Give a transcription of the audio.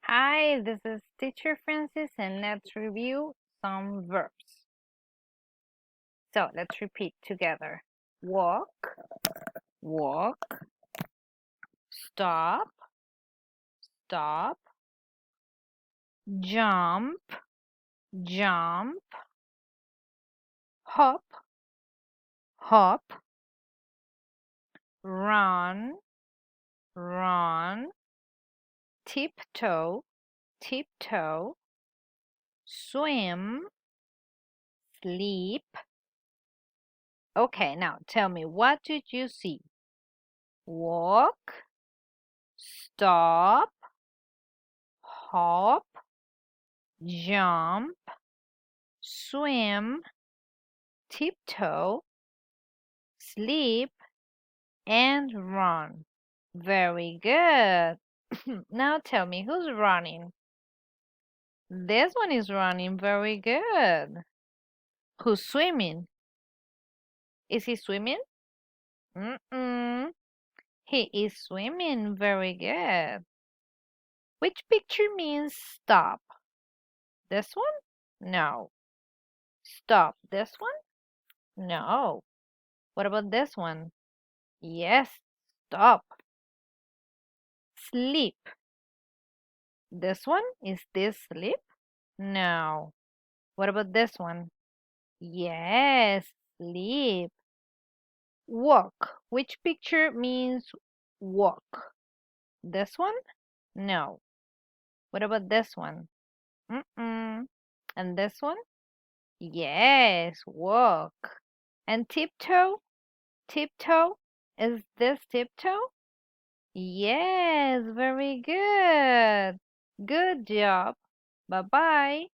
Hi, this is Teacher Francis, and let's review some verbs. So let's repeat together. Walk, walk, stop, stop, jump, jump, hop, hop, run, run, tiptoe, tiptoe, swim, sleep. Okay, now tell me, what did you see? Walk, stop, hop, jump, swim, tiptoe, sleep, and run. Very good. Now tell me, who's running? This one is running. Very good. Who's swimming? Is he swimming? Mm-mm. He is swimming. Very good. Which picture means stop? This one? No. Stop. This one? No. What about this one? Yes. Stop. Sleep. This one? Is this sleep? No. What about this one? Yes, sleep. Walk. Which picture means walk? This one? No. What about this one? Mm-mm. And this one? Yes, walk. And tiptoe? Tiptoe? Is this tiptoe? Yes, very good. Good job. Bye-bye.